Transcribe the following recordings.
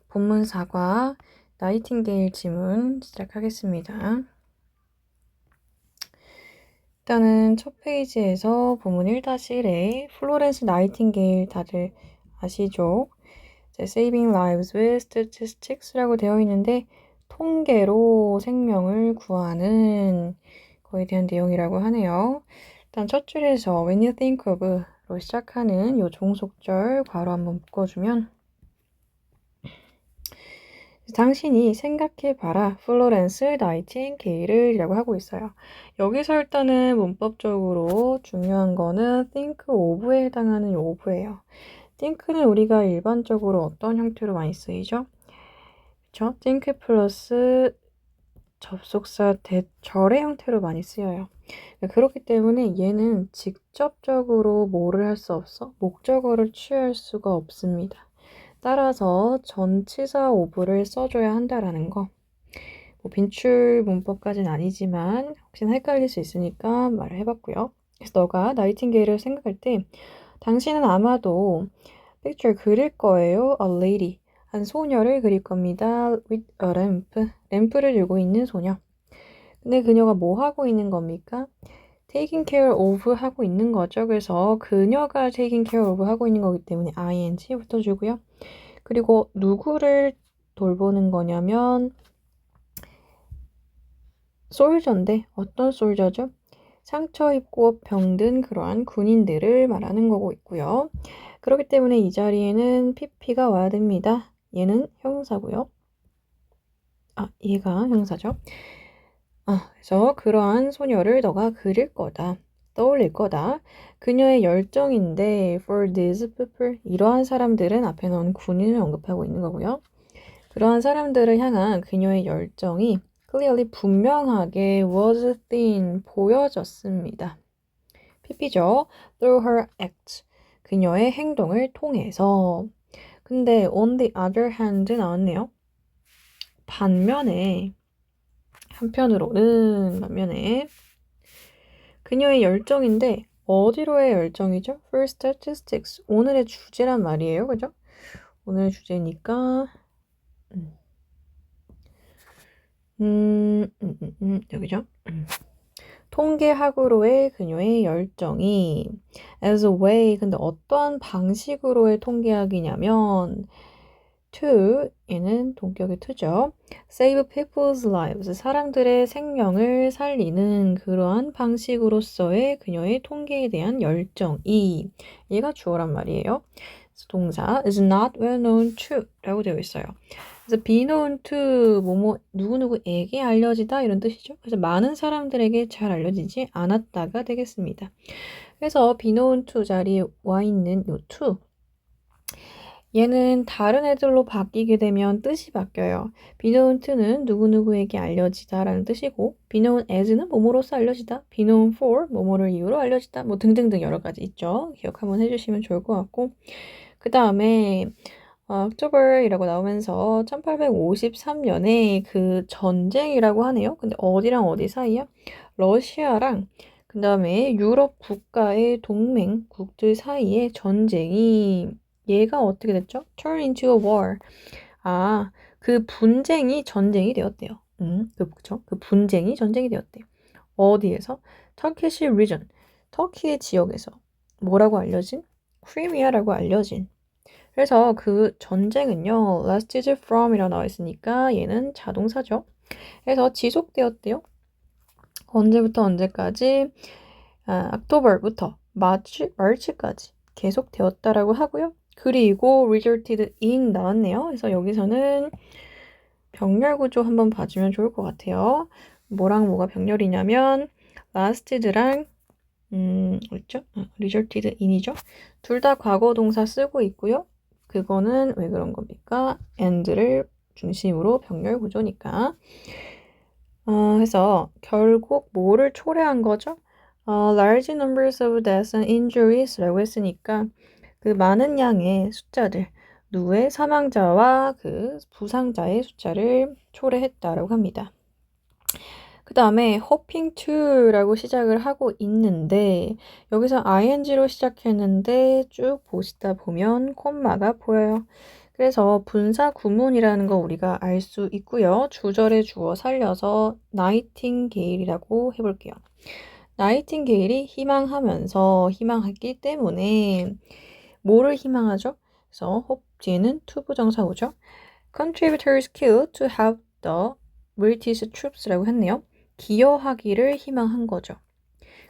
본문 4과 나이팅게일 지문 시작하겠습니다. 일단은 첫 페이지에서 본문 1-1에 플로렌스 나이팅게일 다들 아시죠? Saving Lives with Statistics라고 되어 있는데 통계로 생명을 구하는 거에 대한 내용이라고 하네요. 일단 첫 줄에서 When you think of로 시작하는 요 종속절 괄호 한번 묶어주면 당신이 생각해봐라 플로렌스 나이팅게일을 이라고 하고 있어요. 여기서 일단은 문법적으로 중요한 거는 think of에 해당하는 of예요. think는 우리가 일반적으로 어떤 형태로 많이 쓰이죠? 그쵸? think 플러스 접속사 대절의 형태로 많이 쓰여요. 그렇기 때문에 얘는 직접적으로 뭐를 할 수 없어? 목적어를 취할 수가 없습니다. 따라서 전치사 of를 써줘야 한다라는 거. 뭐 빈출 문법까지는 아니지만 혹시나 헷갈릴 수 있으니까 말을 해봤고요. 그래서 너가 나이팅게일을 생각할 때 당신은 아마도 picture 그릴 거예요. A lady. 한 소녀를 그릴 겁니다. with a lamp. 램프를 들고 있는 소녀. 근데 그녀가 뭐 하고 있는 겁니까? taking care of 하고 있는 거죠. 그래서 그녀가 taking care of 하고 있는 거기 때문에 ing 붙어주고요. 그리고 누구를 돌보는 거냐면 솔저인데 어떤 솔저죠? 상처 입고 병든 그러한 군인들을 말하는 거고 있고요. 그렇기 때문에 이 자리에는 pp가 와야 됩니다. 얘는 형사고요. 얘가 형사죠. 그래서 그러한 소녀를 너가 그릴 거다. 떠올릴 거다. 그녀의 열정인데 for these people 이러한 사람들은 앞에 넣은 군인을 언급하고 있는 거고요. 그러한 사람들을 향한 그녀의 열정이 clearly 분명하게 was seen 보여졌습니다. pp죠. through her act 그녀의 행동을 통해서. 근데 on the other hand 나왔네요. 반면에 반면에 그녀의 열정인데 어디로의 열정이죠? For statistics 오늘의 주제란 말이에요. 그죠? 오늘의 주제니까 여기죠? 통계학으로의 그녀의 열정이 as a way 근데 어떠한 방식으로의 통계학이냐면 to 얘는 동격의 to죠. save people's lives 사람들의 생명을 살리는 그러한 방식으로서의 그녀의 통계에 대한 열정이 얘가 주어란 말이에요. 그래서 동사 is not well known to 라고 되어 있어요. 그래서 be known to 뭐뭐 누구누구에게 알려지다 이런 뜻이죠. 그래서 많은 사람들에게 잘 알려지지 않았다가 되겠습니다. 그래서 be known to 자리에 와 있는 요 to 얘는 다른 애들로 바뀌게 되면 뜻이 바뀌어요. be known to는 누구누구에게 알려지다 라는 뜻이고 be known as는 뭐뭐로서 알려지다, be known for 뭐뭐를 이유로 알려지다 뭐 등등등 여러 가지 있죠. 기억 한번 해주시면 좋을 것 같고 그 다음에 October이라고 나오면서 1853년에 그 전쟁이라고 하네요. 근데 어디랑 어디 사이야? 러시아랑 그 다음에 유럽 국가의 동맹국들 사이에 전쟁이 얘가 어떻게 됐죠? Turn into a war. 그 분쟁이 전쟁이 되었대요. 그 분쟁이 전쟁이 되었대요. 어디에서? 터키시 리전. 터키의 지역에서. 뭐라고 알려진? 크리미아라고 알려진. 그래서 그 전쟁은요. lasted from이라고 나와 있으니까 얘는 자동사죠. 그래서 지속되었대요. 언제부터 언제까지? October부터 마르치까지 계속되었다라고 하고요. 그리고 resulted in 나왔네요. 그래서 여기서는 병렬 구조 한번 봐주면 좋을 것 같아요. 뭐랑 뭐가 병렬이냐면 lasted랑 어딨죠? resulted in이죠. 둘 다 과거 동사 쓰고 있고요. 그거는 왜 그런 겁니까? and를 중심으로 병렬 구조니까. 그래서 결국 뭐를 초래한 거죠? large numbers of deaths and injuries라고 했으니까 그 많은 양의 숫자들, 누구의 사망자와 그 부상자의 숫자를 초래했다라고 합니다. 그 다음에 hoping to라고 시작을 하고 있는데 여기서 ing로 시작했는데 쭉 보시다 보면 콤마가 보여요. 그래서 분사 구문이라는 거 우리가 알 수 있고요. 주절에 주어 살려서 나이팅게일이라고 해볼게요. 나이팅게일이 희망하면서 희망했기 때문에 뭐를 희망하죠? 그래서 hope 뒤에는 to 부정사 오죠. Contributors killed to help the British troops라고 했네요. 기여하기를 희망한 거죠.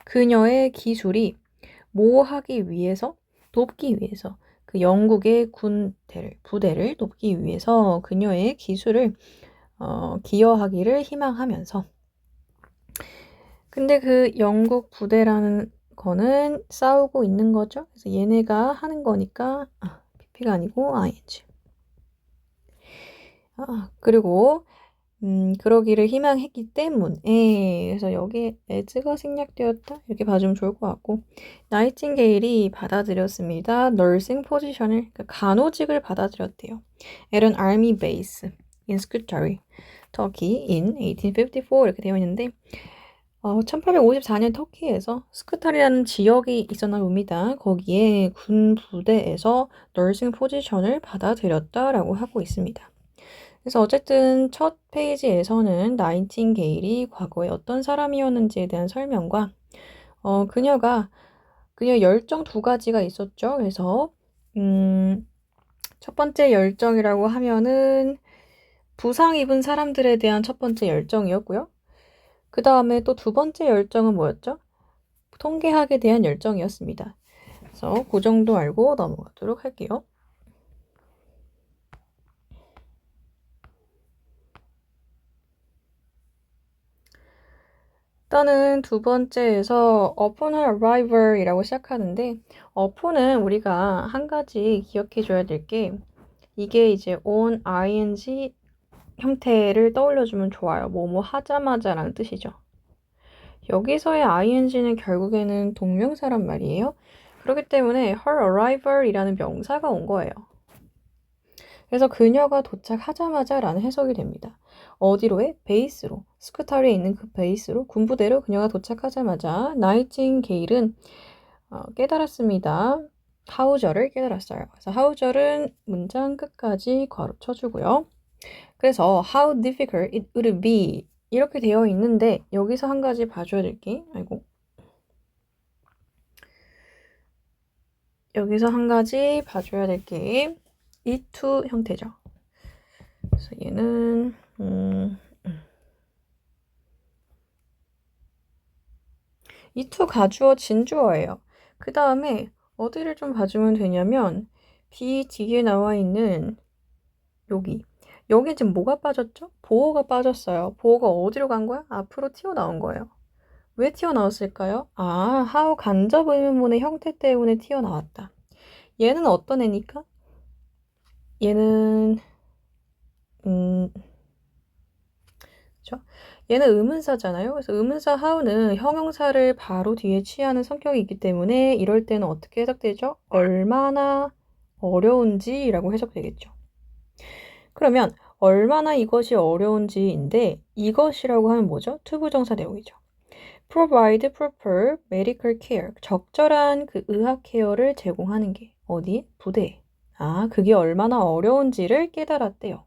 그녀의 기술이 뭐 하기 위해서? 돕기 위해서. 그 영국의 부대를 돕기 위해서 그녀의 기술을 기여하기를 희망하면서. 근데 그 영국 부대라는 거는 싸우고 있는 거죠. 그래서 얘네가 하는 거니까 PP가 아니고 ING. 그리고 그러기를 희망했기 때문에 그래서 여기에 as가 생략되었다 이렇게 봐주면 좋을 것 같고 나이팅게일이 받아들였습니다. nursing 포지션을 그러니까 간호직을 받아들였대요. at an army base in Scutari, Turkey in 1854 이렇게 되어 있는데 1854년 터키에서 스쿠타리라는 지역이 있었나 봅니다. 거기에 군 부대에서 nursing 포지션을 받아들였다라고 하고 있습니다. 그래서 어쨌든 첫 페이지에서는 나이팅게일이 과거에 어떤 사람이었는지에 대한 설명과 그녀의 열정 두 가지가 있었죠. 그래서 첫 번째 열정이라고 하면은 부상 입은 사람들에 대한 첫 번째 열정이었고요. 그 다음에 또 두 번째 열정은 뭐였죠? 통계학에 대한 열정이었습니다. 그래서 그 정도 알고 넘어가도록 할게요. 일단은 두 번째에서 upon her arrival이라고 시작하는데 upon은 우리가 한 가지 기억해 줘야 될 게 이게 이제 on ing 형태를 떠올려주면 좋아요. 뭐뭐 하자마자라는 뜻이죠. 여기서의 ing는 결국에는 동명사란 말이에요. 그렇기 때문에 her arrival이라는 명사가 온 거예요. 그래서 그녀가 도착하자마자 라는 해석이 됩니다. 어디로에? 베이스로. 스쿠타리에 있는 그 베이스로 군부대로 그녀가 도착하자마자 나이팅게일은 깨달았습니다. 하우저를 깨달았어요. 그래서 하우저는 문장 끝까지 괄호 쳐주고요. 그래서 how difficult it would be 이렇게 되어 있는데 여기서 한 가지 봐줘야 될 게 여기서 한 가지 봐줘야 될 게 it to 형태죠. 그래서 얘는 이 to 가주어 진주어예요. 그 다음에 어디를 좀 봐주면 되냐면 B 뒤에 나와 있는 여기 지금 뭐가 빠졌죠? 보어가 빠졌어요. 보어가 어디로 간 거야? 앞으로 튀어나온 거예요. 왜 튀어나왔을까요? how 간접 의문문의 형태 때문에 튀어나왔다. 얘는 어떤 애니까? 얘는 그쵸? 얘는 의문사잖아요. 그래서 의문사 how는 형용사를 바로 뒤에 취하는 성격이 있기 때문에 이럴 때는 어떻게 해석되죠? 얼마나 어려운지라고 해석되겠죠. 그러면 얼마나 이것이 어려운지인데 이것이라고 하면 뭐죠? 투부정사 대용이죠. provide proper medical care. 적절한 그 의학 케어를 제공하는 게 어디? 부대. 그게 얼마나 어려운지를 깨달았대요.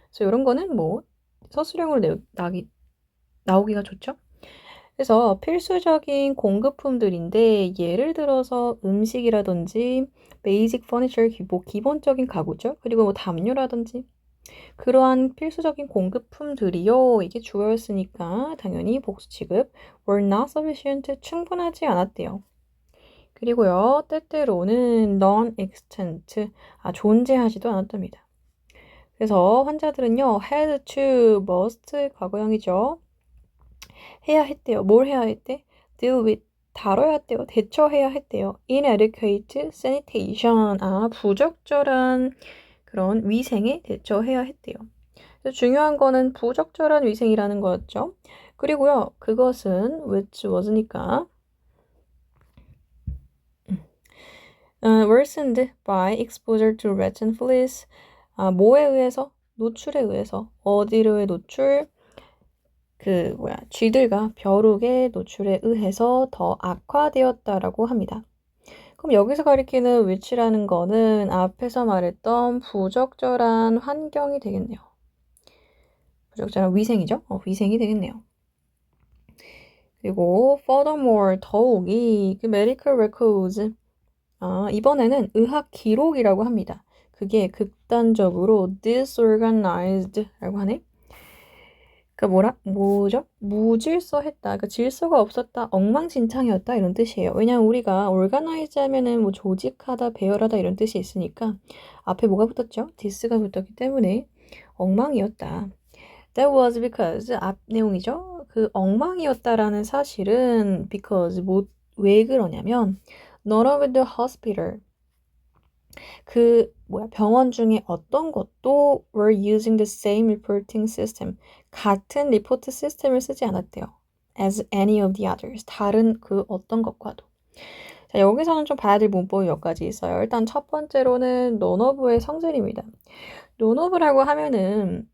그래서 이런 거는 뭐 서술형으로 나오기가 좋죠. 그래서 필수적인 공급품들인데 예를 들어서 음식이라든지 베이직 퍼니처 기본적인 가구죠. 그리고 뭐 담요라든지 그러한 필수적인 공급품들이요. 이게 주어였으니까 당연히 복수 취급 were not sufficient 충분하지 않았대요. 그리고요. 때때로는 non-existent 존재하지도 않았답니다. 그래서 환자들은요. had to, must 과거형이죠. 해야 했대요. 뭘 해야 했대? deal with 다뤄야 했대요. 대처해야 했대요. inadequate sanitation 부적절한 그런 위생에 대처해야 했대요. 그래서 중요한 거는 부적절한 위생이라는 거였죠. 그리고요. 그것은 which was니까 worsened by exposure to rats and fleas 뭐에 의해서? 노출에 의해서. 어디로의 노출? 쥐들과 벼룩의 노출에 의해서 더 악화되었다라고 합니다. 그럼 여기서 가리키는 which라는 거는 앞에서 말했던 부적절한 환경이 되겠네요. 부적절한 위생이죠? 위생이 되겠네요. 그리고 furthermore 더욱이 그 medical records 이번에는 의학 기록이라고 합니다. 그게 극단적으로 disorganized라고 하네. 뭐죠? 무질서했다. 그러니까 질서가 없었다, 엉망진창이었다 이런 뜻이에요. 왜냐면 우리가 organize 하면은 뭐 조직하다, 배열하다 이런 뜻이 있으니까 앞에 뭐가 붙었죠? this가 붙었기 때문에 엉망이었다. That was because 앞 내용이죠. 그 엉망이었다라는 사실은 because 왜 그러냐면 none of the hospital 병원 중에 어떤 것도 were using the same reporting system. 같은 리포트 시스템을 쓰지 않았대요. as any of the others. 다른 그 어떤 것과도. 자, 여기서는 좀 봐야 될 문법이 몇 가지 있어요. 일단 첫 번째로는 none of의 성질입니다. none of라고 하면은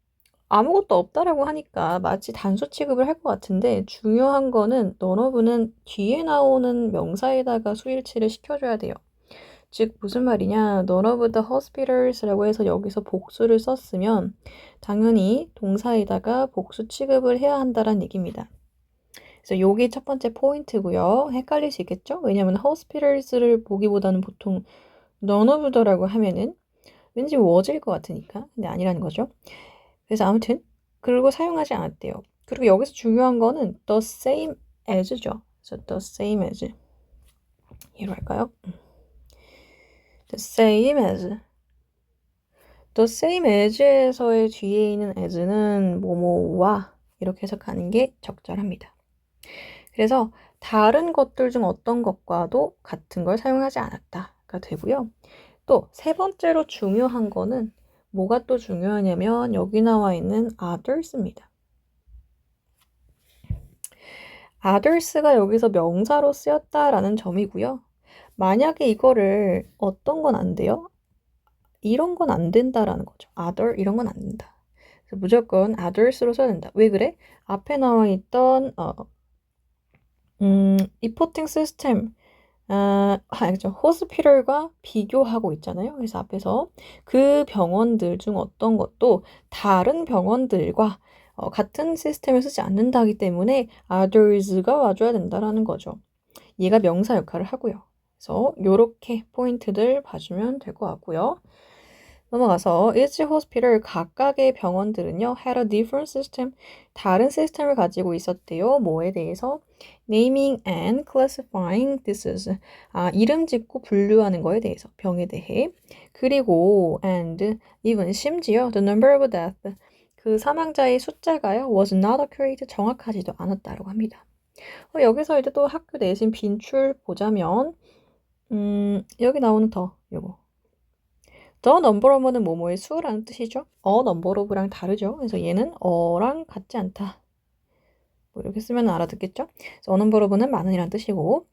아무것도 없다라고 하니까 마치 단수 취급을 할 것 같은데 중요한 거는 none of는 뒤에 나오는 명사에다가 수일치를 시켜줘야 돼요. 즉 무슨 말이냐, none of the hospitals라고 해서 여기서 복수를 썼으면 당연히 동사에다가 복수 취급을 해야 한다는 얘기입니다. 그래서 요게 첫 번째 포인트고요. 헷갈릴 수 있겠죠? 왜냐하면 hospitals를 보기보다는 보통 none of the라고 하면은 왠지 was일 것 같으니까. 근데 아니라는 거죠. 그래서 아무튼 그리고 사용하지 않았대요. 그리고 여기서 중요한 거는 the same as죠. 그래서 the same as 얘로 할까요? the same as the same as에서의 뒤에 있는 as는 뭐뭐와 이렇게 해석하는 게 적절합니다. 그래서 다른 것들 중 어떤 것과도 같은 걸 사용하지 않았다가 되고요. 또 세 번째로 중요한 거는 뭐가 또 중요하냐면 여기 나와 있는 others입니다. others가 여기서 명사로 쓰였다라는 점이고요. 만약에 이거를 어떤 건 안 돼요? 이런 건 안 된다라는 거죠. other 이런 건 안 된다. 그래서 무조건 others로 써야 된다. 왜 그래? 앞에 나와 있던 리포팅 시스템 알죠? 호스피털과 비교하고 있잖아요. 그래서 앞에서 그 병원들 중 어떤 것도 다른 병원들과 같은 시스템을 쓰지 않는다기 때문에 others가 와줘야 된다라는 거죠. 얘가 명사 역할을 하고요. 그래서 요렇게 포인트들 봐주면 될 것 같고요. 넘어가서 each hospital 각각의 병원들은요 had a different system 다른 시스템을 가지고 있었대요. 뭐에 대해서? naming and classifying disease 이름 짓고 분류하는 거에 대해서 병에 대해 그리고 and even 심지어 the number of death 그 사망자의 숫자가요 was not accurate 정확하지도 않았다고 합니다. 여기서 이제 또 학교 내신 빈출 보자면 여기 나오는 요거 the number of는 뭐뭐의 수라는 뜻이죠. a number of랑 다르죠. 그래서 얘는 어랑 같지 않다. 뭐 이렇게 쓰면 알아듣겠죠? 그래서 a number of는 많은이란 뜻이고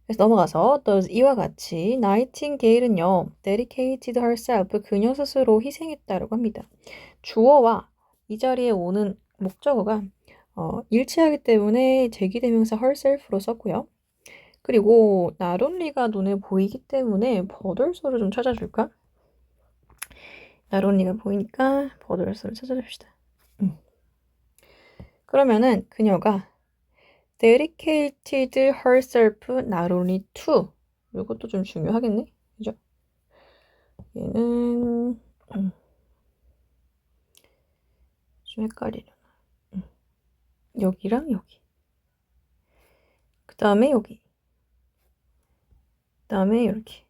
그래서 넘어가서 does 이와 같이 나이팅게일은요 dedicated herself 그녀 스스로 희생했다라고 합니다. 주어와 이 자리에 오는 목적어가 일치하기 때문에 제기대명사 herself로 썼고요. 그리고 not only가 눈에 보이기 때문에 버들소를 좀 찾아줄까? not only가 보이니까 버들소를 찾아줍시다. 그러면은 그녀가 dedicated herself not only to 이것도 좀 중요하겠네. 그죠? 얘는 좀 헷갈리려나. 여기랑 여기. 그 다음에 여기. 그 다음에 이렇게.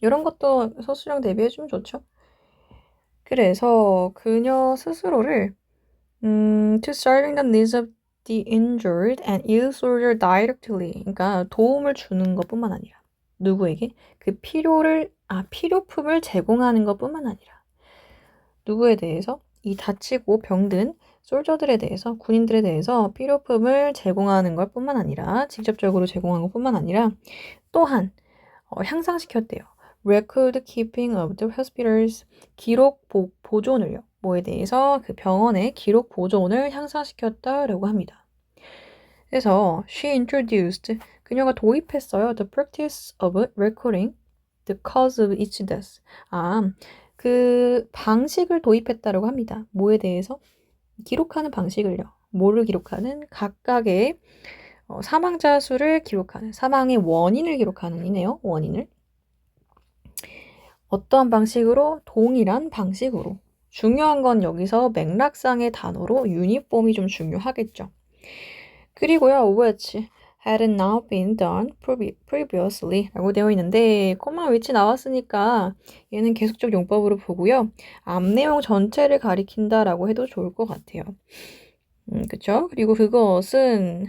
이런 것도 서술형 대비해주면 좋죠. 그래서 그녀 스스로를 to serving the needs of the injured and ill soldier directly 그러니까 도움을 주는 것뿐만 아니라 누구에게? 그 필요품을 제공하는 것뿐만 아니라 누구에 대해서? 이 다치고 병든 솔저들에 대해서 군인들에 대해서 필요품을 제공하는 것뿐만 아니라 직접적으로 제공한 것뿐만 아니라 또한 향상시켰대요. record keeping of the hospitals 기록 보존을요. 뭐에 대해서 그 병원의 기록 보존을 향상시켰다라고 합니다. 그래서 she introduced, 그녀가 도입했어요. The practice of recording the cause of each death. 그 방식을 도입했다라고 합니다. 뭐에 대해서? 기록하는 방식을요. 뭐를 기록하는? 각각의 사망자 수를 기록하는, 사망의 원인을 기록하는 이네요. 원인을. 어떠한 방식으로? 동일한 방식으로. 중요한 건 여기서 맥락상의 단어로 유니폼이 좀 중요하겠죠. 그리고요, which had not been done previously 라고 되어 있는데 콤마 which 나왔으니까 얘는 계속적 용법으로 보고요. 앞 내용 전체를 가리킨다 라고 해도 좋을 것 같아요. 그쵸? 그리고 그것은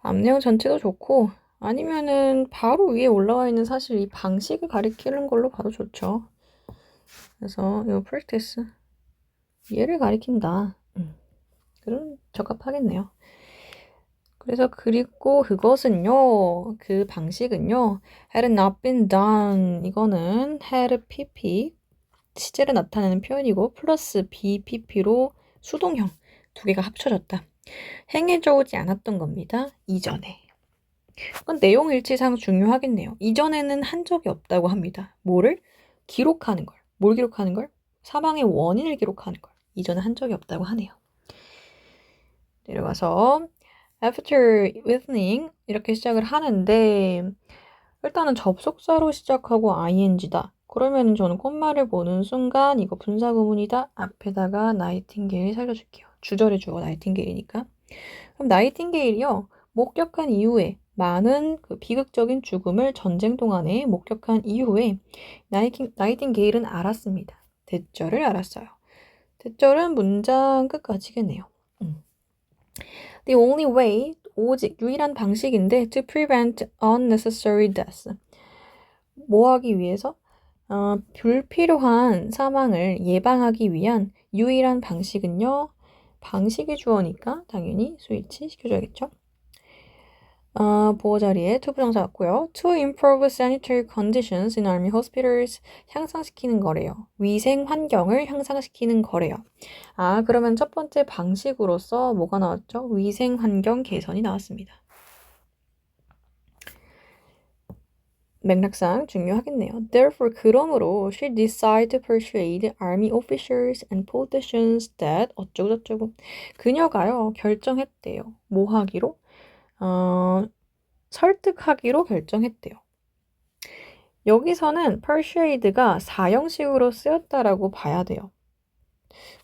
앞 내용 전체도 좋고 아니면은 바로 위에 올라와 있는 사실 이 방식을 가리키는 걸로 봐도 좋죠. 그래서 이 practice 얘를 가리킨다. 그럼 적합하겠네요. 그래서 그리고 그것은요, 그 방식은요, had not been done. 이거는 had pp 시제를 나타내는 표현이고 플러스 bpp로 수동형 두 개가 합쳐졌다. 행해져 오지 않았던 겁니다. 이전에. 그건 내용 일치상 중요하겠네요. 이전에는 한 적이 없다고 합니다. 뭐를? 기록하는 걸. 뭘 기록하는 걸? 사망의 원인을 기록하는 걸. 이전에 한 적이 없다고 하네요. 내려가서 after evening 이렇게 시작을 하는데 일단은 접속사로 시작하고 ing다. 그러면 저는 꽃말을 보는 순간 이거 분사구문이다. 앞에다가 나이팅게일 살려줄게요. 주절의 주어가 나이팅게일이니까. 그럼 나이팅게일이요. 목격한 이후에 많은 그 비극적인 죽음을 전쟁 동안에 목격한 이후에 나이팅게일은 알았습니다. 대절을 알았어요. 대절은 문장 끝까지겠네요. The only way, 오직 유일한 방식인데 to prevent unnecessary death. 뭐 하기 위해서? 불필요한 사망을 예방하기 위한 유일한 방식은요. 방식이 주어니까 당연히 스위치 시켜줘야겠죠. 보호 자리에 to 부정사 왔고요. To improve sanitary conditions in army hospitals. 향상시키는 거래요. 위생 환경을 향상시키는 거래요. 그러면 첫 번째 방식으로서 뭐가 나왔죠? 위생 환경 개선이 나왔습니다. 맥락상 중요하겠네요. Therefore, 그러므로 she decided to persuade army officers and politicians that 어쩌고저쩌고. 그녀가요, 결정했대요. 뭐 하기로? 설득하기로 결정했대요. 여기서는 persuade가 사형식으로 쓰였다라고 봐야 돼요.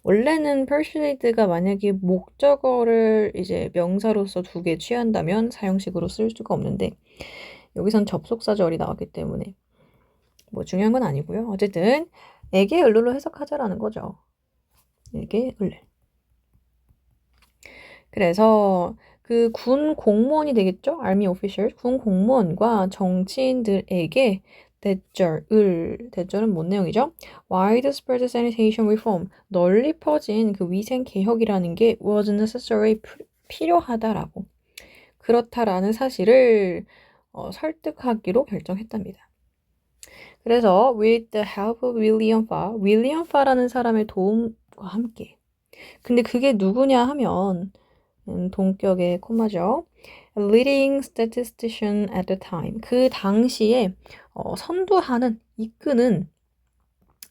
원래는 persuade가 만약에 목적어를 이제 명사로서 두 개 취한다면 사형식으로 쓸 수가 없는데 여기선 접속사절이 나왔기 때문에 뭐 중요한 건 아니고요. 어쨌든 에게 을로로 해석하자라는 거죠. 에게 을. 그래서 그 군 공무원이 되겠죠? Army officials, 군 공무원과 정치인들에게 대절은 뭔 내용이죠? Widespread sanitation reform, 널리 퍼진 그 위생 개혁이라는 게 was necessary, 필요하다라고. 그렇다라는 사실을 설득하기로 결정했답니다. 그래서 with the help of 윌리엄 파라는 사람의 도움과 함께. 근데 그게 누구냐 하면 동격의 콤마죠. leading statistician at the time. 그 당시에 선두하는, 이끄는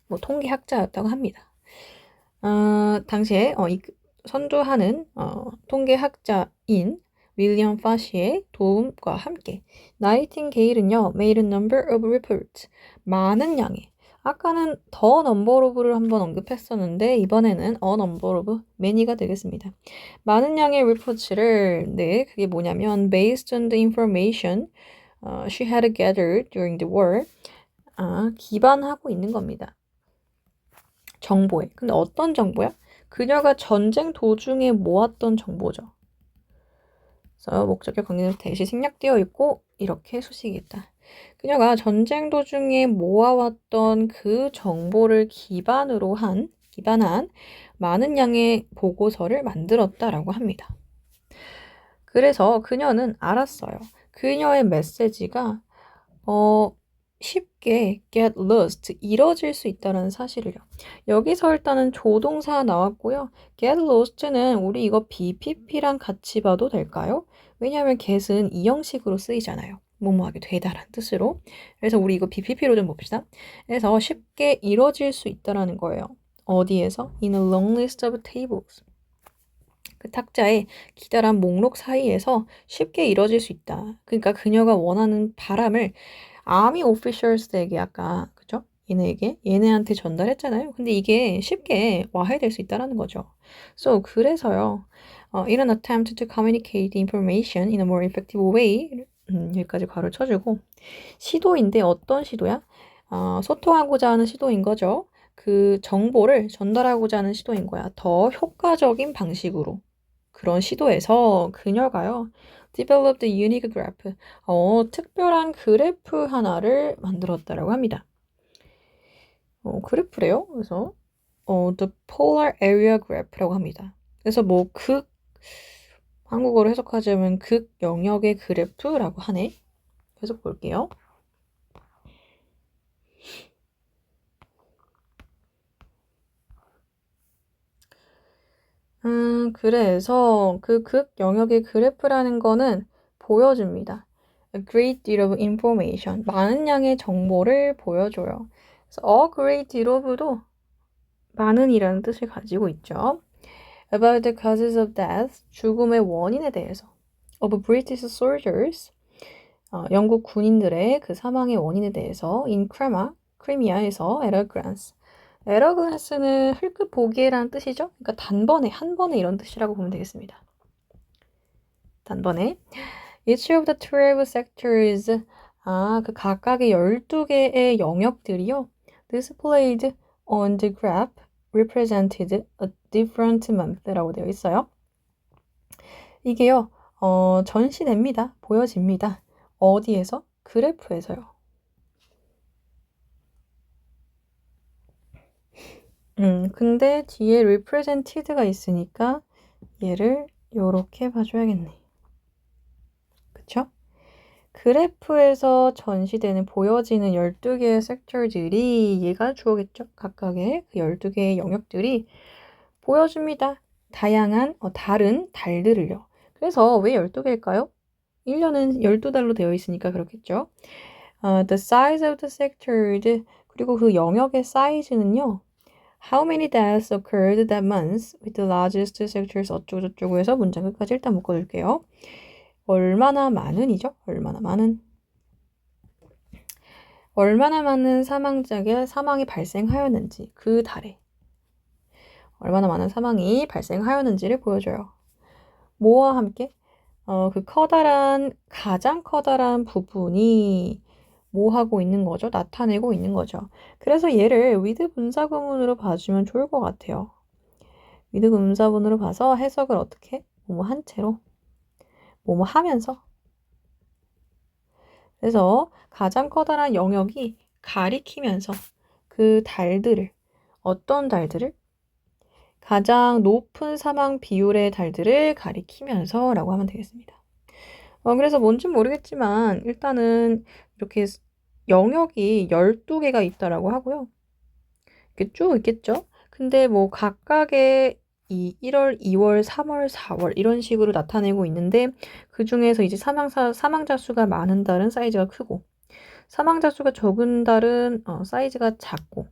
뭐 통계학자였다고 합니다. 당시에 선두하는 통계학자인 윌리엄 파시의 도움과 함께 나이팅게일은요, made a number of reports. 많은 양의 아까는 더 number of를 한번 언급했었는데 이번에는 a number of many가 되겠습니다. 많은 양의 reports를 그게 뭐냐면 based on the information she had gathered during the war 기반하고 있는 겁니다. 정보에. 근데 어떤 정보야? 그녀가 전쟁 도중에 모았던 정보죠. 그래서 목적격 관계대로 대시 생략되어 있고 이렇게 수식이 있다. 그녀가 전쟁 도중에 모아왔던 그 정보를 기반한 많은 양의 보고서를 만들었다라고 합니다. 그래서 그녀는 알았어요. 그녀의 메시지가 쉽게 get lost, 잃어질 수 있다는 사실을요. 여기서 일단은 조동사 나왔고요. get lost는 우리 이거 BPP랑 같이 봐도 될까요? 왜냐하면 get은 이 형식으로 쓰이잖아요. 뭐뭐하게 되다라는 뜻으로. 그래서 우리 이거 BPP로 좀 봅시다. 그래서 쉽게 잃어질 수 있다라는 거예요. 어디에서? In a long list of tables. 그 탁자의 기다란 목록 사이에서 쉽게 이뤄질 수 있다. 그러니까 그녀가 원하는 바람을 아미 오피셜스에게 아까 그죠? 얘네한테 전달했잖아요. 근데 이게 쉽게 와해될 수 있다는 거죠. So 그래서요. in an attempt to communicate the information in a more effective way 여기까지 괄호 쳐주고 시도인데 어떤 시도야? 소통하고자 하는 시도인 거죠. 그 정보를 전달하고자 하는 시도인 거야. 더 효과적인 방식으로. 그런 시도에서 그녀가요. developed a unique graph. 특별한 그래프 하나를 만들었다라고 합니다. 그래프래요. 그래서 the polar area graph라고 합니다. 그래서 뭐 한국어로 해석하자면 극 영역의 그래프라고 하네. 계속 볼게요. 그래서 그 극 영역의 그래프라는 거는 보여줍니다. A great deal of information. 많은 양의 정보를 보여줘요. 그래서 a great deal of도 많은이라는 뜻을 가지고 있죠. About the causes of death. 죽음의 원인에 대해서. Of British soldiers. 영국 군인들의 그 사망의 원인에 대해서 in 크리미아에서 at a glance. 에러글라스는 흘끗 보기에라는 뜻이죠. 그러니까 단번에, 한 번에 이런 뜻이라고 보면 되겠습니다. 단번에. Each of the 12 sectors, 그 각각의 12개의 영역들이요. displayed on the graph represented a different month라고 되어 있어요. 이게요, 전시됩니다. 보여집니다. 어디에서? 그래프에서요. 근데 뒤에 represented가 있으니까 얘를 요렇게 봐줘야겠네. 그쵸? 그래프에서 전시되는 보여지는 12개의 섹터들이 얘가 주어겠죠? 각각의 그 12개의 영역들이 보여줍니다. 다양한 다른 달들을요. 그래서 왜 12개일까요? 1년은 12달로 되어 있으니까 그렇겠죠? The size of the sector 그리고 그 영역의 사이즈는요. How many deaths occurred that month with the largest sectors 어쩌고저쩌고 해서 문장 끝까지 일단 묶어둘게요. 얼마나 많은이죠? 얼마나 많은 사망이 발생하였는지 그 달에 얼마나 많은 사망이 발생하였는지를 보여줘요. 뭐와 함께? 가장 커다란 부분이 뭐 하고 있는 거죠? 나타내고 있는 거죠. 그래서 얘를 with 분사구문으로 봐주면 좋을 것 같아요. with 분사구문으로 봐서 해석을 어떻게? 뭐뭐 한 채로. 뭐뭐 하면서. 그래서 가장 커다란 영역이 가리키면서 그 달들을, 어떤 달들을? 가장 높은 사망 비율의 달들을 가리키면서 라고 하면 되겠습니다. 그래서 뭔진 모르겠지만 일단은 이렇게 영역이 12개가 있다라고 하고요. 이렇게 쭉 있겠죠? 근데 뭐 각각의 1월, 2월, 3월, 4월 이런 식으로 나타내고 있는데 그 중에서 이제 사망자 수가 많은 달은 사이즈가 크고 사망자 수가 적은 달은 사이즈가 작고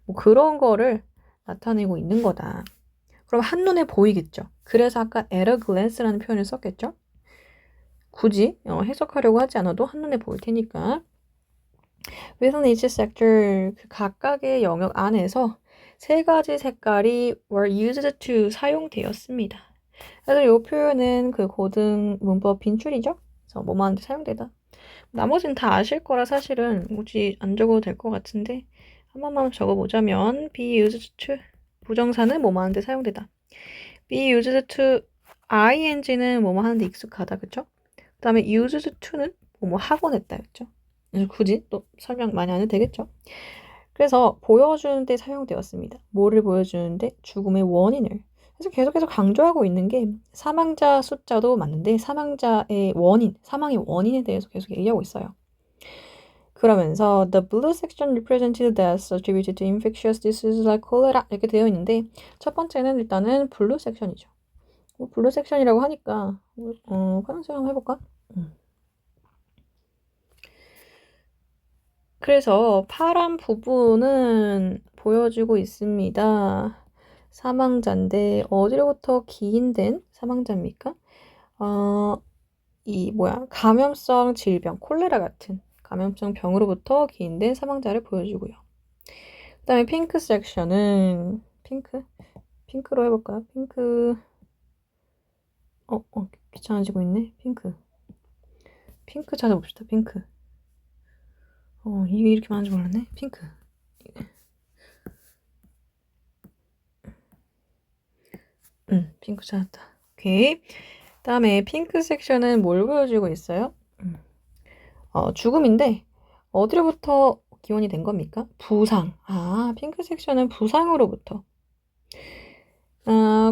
뭐 그런 거를 나타내고 있는 거다. 그럼 한눈에 보이겠죠? 그래서 아까 at a glance라는 표현을 썼겠죠? 굳이 해석하려고 하지 않아도 한눈에 보일 테니까 within each sector 그 각각의 영역 안에서 세 가지 색깔이 were used to 사용되었습니다. 그래서 이 표현은 그 고등 문법 빈출이죠? 그래서 뭐뭐하는데 사용되다. 나머지는 다 아실 거라 사실은 굳이 안 적어도 될 것 같은데 한 번만 적어보자면 be used to 부정사는 뭐뭐하는데 사용되다. be used to ing는 뭐뭐하는데 익숙하다. 그쵸? 그 다음에 used to는 뭐뭐 하곤 했다. 그쵸? 굳이 또 설명 많이 안 해도 되겠죠? 그래서 보여주는데 사용되었습니다. 뭐를 보여주는데? 죽음의 원인을. 그래서 계속해서 강조하고 있는 게 사망자 숫자도 맞는데 사망의 원인에 대해서 계속 얘기하고 있어요. 그러면서 the blue section represented deaths attributed to infectious diseases like cholera 이렇게 되어 있는데 첫 번째는 일단은 블루 섹션이죠. 블루 섹션이라고 하니까 파란색 한번 해볼까? 그래서 파란 부분은 보여주고 있습니다. 사망자인데 어디로부터 기인된 사망자입니까? 감염성 질병, 콜레라 같은 감염성 병으로부터 기인된 사망자를 보여주고요. 그 다음에 핑크 섹션은 핑크로 해볼까요? 귀찮아지고 있네. 핑크 찾아봅시다. 핑크. 이게 이렇게 많은지 몰랐네. 핑크. 핑크 찾았다. 오케이. 다음에 핑크 섹션은 뭘 보여주고 있어요? 죽음인데 어디로부터 기원이 된 겁니까? 부상. 핑크 sek션은 부상으로부터.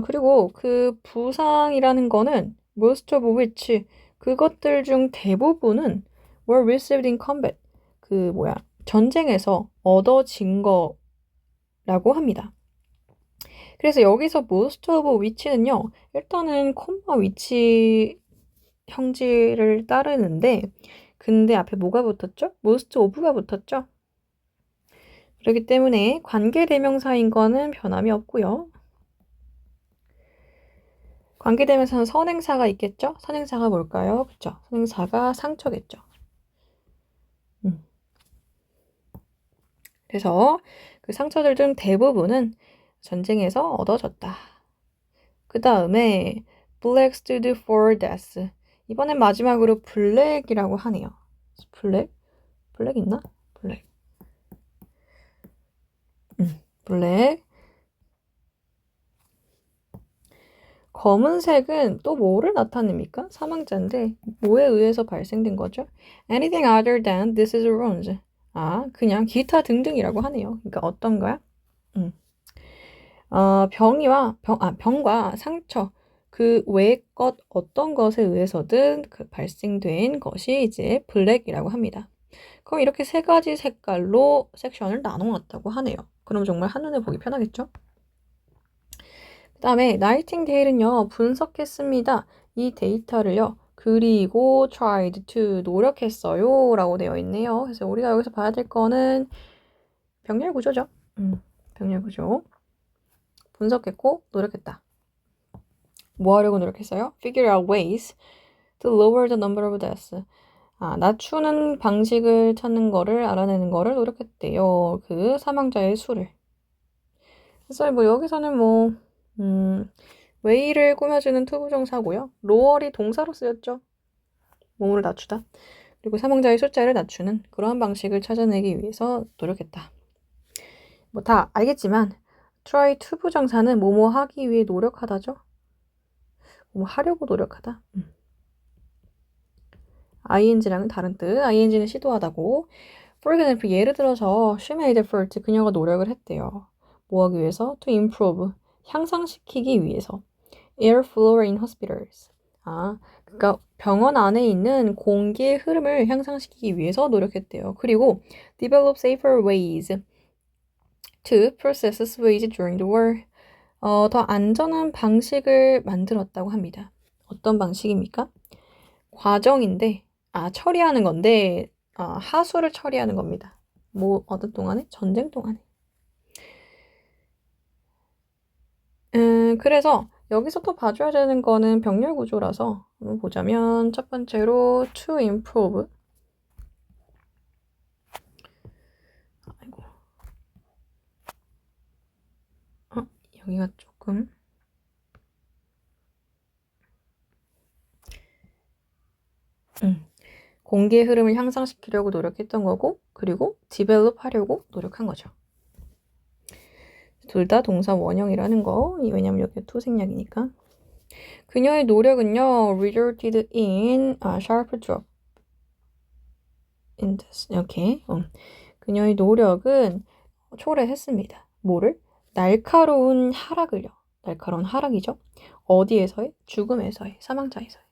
그리고 그 부상이라는 거는 most of which 그것들 중 대부분은 were received in combat. 전쟁에서 얻어진 거라고 합니다. 그래서 여기서 most of which는요. 일단은 콤마 which 형질을 따르는데 근데 앞에 뭐가 붙었죠? most of가 붙었죠? 그렇기 때문에 관계대명사인 거는 변함이 없고요. 관계대명사는 선행사가 있겠죠? 선행사가 뭘까요? 그렇죠? 선행사가 상처겠죠. 그래서 그 상처들 중 대부분은 전쟁에서 얻어졌다. 그 다음에 black stood for death. 이번엔 마지막으로 블랙이라고 하네요. 블랙 있나? 블랙. 검은색은 또 뭐를 나타냅니까? 사망자인데 뭐에 의해서 발생된 거죠? Anything other than this is wounds. 그냥 기타 등등이라고 하네요. 그러니까 어떤 거야? 병과 상처 그 외의 것 어떤 것에 의해서든 발생된 것이 이제 블랙이라고 합니다. 그럼 이렇게 세 가지 색깔로 섹션을 나눠놨다고 하네요. 그럼 정말 한눈에 보기 편하겠죠? 그 다음에 나이팅데일은요. 분석했습니다. 이 데이터를요. 그리고 tried to 노력했어요 라고 되어 있네요. 그래서 우리가 여기서 봐야 될 거는 병렬 구조죠. 병렬 구조. 분석했고 노력했다. 뭐 하려고 노력했어요? Figure out ways to lower the number of deaths. 낮추는 방식을 찾는 거를 알아내는 거를 노력했대요. 그 사망자의 수를. 그래서 여기서는 way를 꾸며주는 투부정사고요. lower이 동사로 쓰였죠. 몸을 낮추다. 그리고 사망자의 숫자를 낮추는 그러한 방식을 찾아내기 위해서 노력했다. 다 알겠지만 try 투부정사는 뭐뭐 하기 위해 노력하다죠. 하려고 노력하다. ing랑은 다른 뜻. ing는 시도하다고. For example, 예를 들어서 she made effort. 그녀가 노력을 했대요. 뭐 하기 위해서? To improve. 향상시키기 위해서. air flow in hospitals. 그러니까 병원 안에 있는 공기의 흐름을 향상시키기 위해서 노력했대요. 그리고 develop safer ways to process sewage during the war. 더 안전한 방식을 만들었다고 합니다. 어떤 방식입니까? 과정인데, 처리하는 건데, 하수를 처리하는 겁니다. 어떤 동안에? 전쟁 동안에. 그래서 여기서 또 봐줘야 되는 거는 병렬 구조라서 한번 보자면 첫 번째로 to improve. 여기가 조금 공기의 흐름을 향상시키려고 노력했던 거고 그리고 develop 하려고 노력한 거죠. 둘 다 동사 원형이라는 거. 왜냐면 여기 to 생략이니까. 그녀의 노력은요. resulted in a sharp drop in this. 이렇게. 그녀의 노력은 초래했습니다. 뭐를? 날카로운 하락을요. 날카로운 하락이죠. 어디에서의? 죽음에서의. 사망자에서의.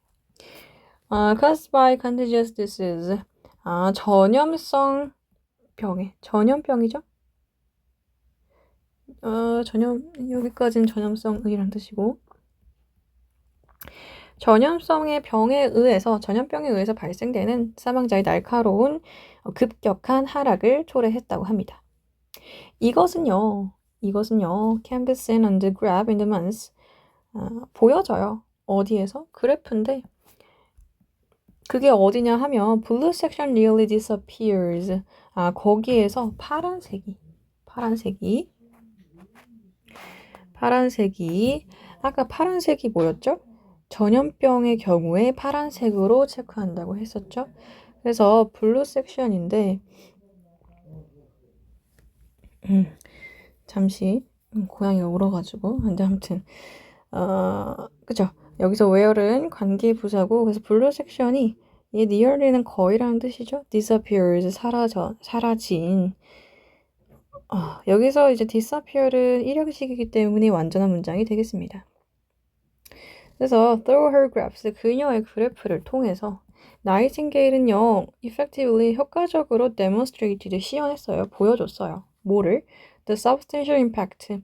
caused by contagious disease. 전염성 전염병이죠? 여기까지는 전염성이란 뜻이고, 전염병에 의해서 발생되는 사망자의 날카로운 급격한 하락을 초래했다고 합니다. 이것은요, can be seen on the graph in the months. 보여져요. 어디에서? 그래프인데, 그게 어디냐 하면 blue section nearly disappears. 거기에서 파란색이 아까 파란색이 뭐였죠? 전염병의 경우에 파란색으로 체크한다고 했었죠. 그래서 블루 섹션인데 잠시 고양이가 울어가지고 근데 아무튼 그죠? 여기서 where는 관계 부사고 그래서 블루 섹션이 이 nearly는 거의라는 뜻이죠. disappears 사라진 여기서 이제 disappear은 일역식이기 때문에 완전한 문장이 되겠습니다. 그래서 through her graphs, 그녀의 그래프를 통해서 나이팅게일은요, effectively 효과적으로 demonstrated, 시연했어요. 보여줬어요. 뭐를? The substantial impact.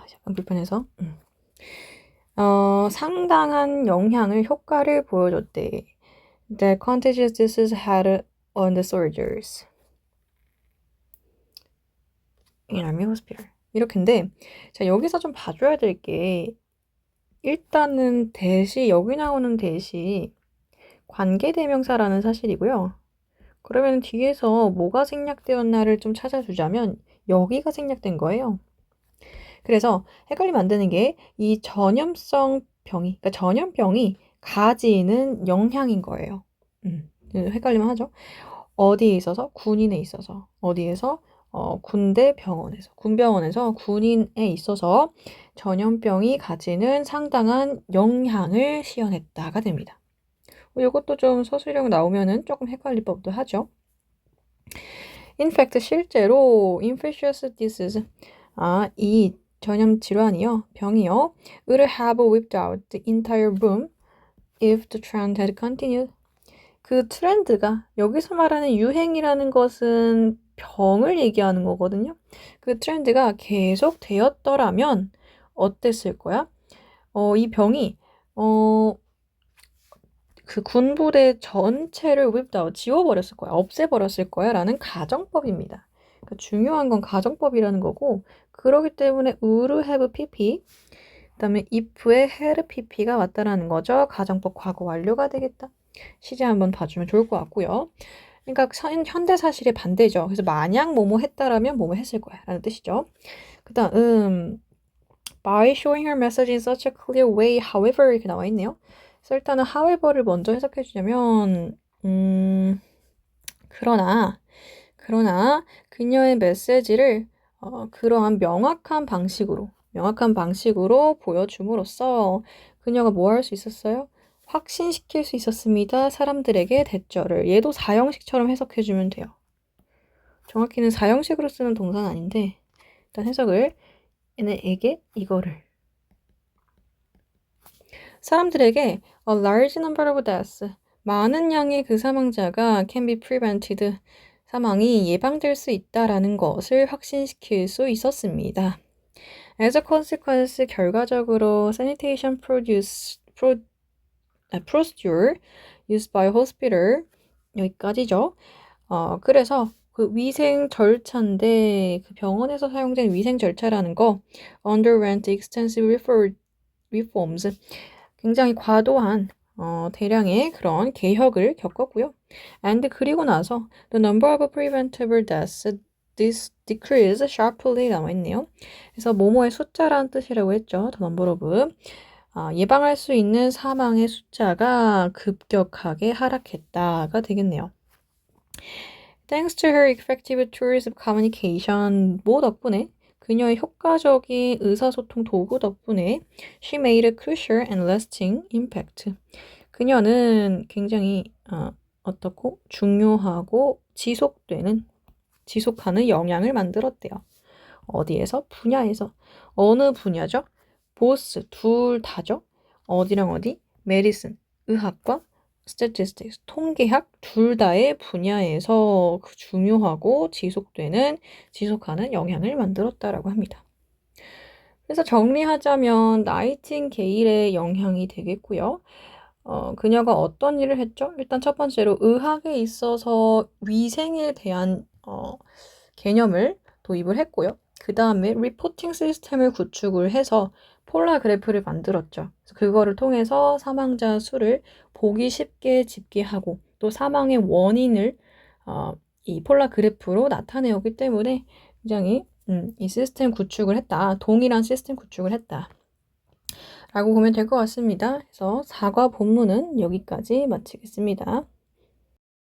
잠깐 불편해서. 상당한 영향을, 효과를 보여줬대. The contagious disease had on the soldiers. in army hospital. 이렇게인데, 자, 여기서 좀 봐줘야 될 게, 일단은 여기 나오는 대시 관계대명사라는 사실이고요. 그러면 뒤에서 뭐가 생략되었나를 좀 찾아주자면 여기가 생략된 거예요. 그래서 헷갈리면 안 되는 게 이 그러니까 전염병이 가지는 영향인 거예요. 헷갈리면 하죠. 어디에 있어서? 군인에 있어서. 어디에서? 군대 병원에서. 군병원에서 군인에 있어서 전염병이 가지는 상당한 영향을 시연했다가 됩니다. 이것도 좀 서술형 나오면은 조금 헷갈릴 법도 하죠. In fact, 실제로 infectious disease, 이 전염 질환이요, 병이요, would have wiped out the entire boom if the trend had continued. 그 트렌드가 여기서 말하는 유행이라는 것은 병을 얘기하는 거거든요. 그 트렌드가 계속 되었더라면 어땠을 거야? 이 병이 그 군부대 전체를 wiped out, 지워버렸을 거야, 없애버렸을 거야 라는 가정법입니다. 그러니까 중요한 건 가정법이라는 거고, 그러기 때문에 would have pp, 그 다음에 if에 had pp가 왔다라는 거죠. 가정법 과거 완료가 되겠다. 시제 한번 봐주면 좋을 것 같고요. 그러니까 현대 사실의 반대죠. 그래서 만약 뭐뭐 했다라면 뭐뭐 했을 거야 라는 뜻이죠. 그 다음 by showing her message in such a clear way, however 이렇게 나와 있네요. 그래서 일단은 however를 먼저 해석해 주자면 그러나 그녀의 메시지를 그러한 명확한 방식으로 보여줌으로써 그녀가 뭐 할 수 있었어요? 확신시킬 수 있었습니다. 사람들에게 대절을. 얘도 사형식처럼 해석해주면 돼요. 정확히는 사형식으로 쓰는 동사는 아닌데 일단 해석을 얘네에게 이거를 사람들에게 a large number of deaths, 많은 양의 그 사망자가 can be prevented, 사망이 예방될 수 있다라는 것을 확신시킬 수 있었습니다. As a consequence, 결과적으로 sanitation procedure used by hospital, 여기까지죠. 그래서 그 위생 절차인데 그 병원에서 사용된 위생 절차라는 거 underwent extensive reforms, 굉장히 과도한 대량의 그런 개혁을 겪었고요. And 그리고 나서 the number of preventable deaths decreased sharply 나와 있네요. 그래서 뭐뭐의 숫자라는 뜻이라고 했죠. the number of 예방할 수 있는 사망의 숫자가 급격하게 하락했다가 되겠네요. Thanks to her effective tools of communication, 뭐 덕분에? 그녀의 효과적인 의사소통 도구 덕분에 she made a crucial and lasting impact. 그녀는 굉장히 어떻고 중요하고 지속하는 영향을 만들었대요. 어디에서? 분야에서. 어느 분야죠? 보스, 둘 다죠. 어디랑 어디? 메디슨, 의학과 statistics, 통계학 둘 다의 분야에서 그 중요하고 지속하는 영향을 만들었다라고 합니다. 그래서 정리하자면 나이팅게일의 영향이 되겠고요. 그녀가 어떤 일을 했죠? 일단 첫 번째로 의학에 있어서 위생에 대한 개념을 도입을 했고요. 그 다음에 리포팅 시스템을 구축을 해서 폴라 그래프를 만들었죠. 그래서 그거를 통해서 사망자 수를 보기 쉽게 집계하고 또 사망의 원인을 이 폴라 그래프로 나타내었기 때문에 굉장히 이 시스템 구축을 했다. 동일한 시스템 구축을 했다. 라고 보면 될 것 같습니다. 그래서 4과 본문은 여기까지 마치겠습니다.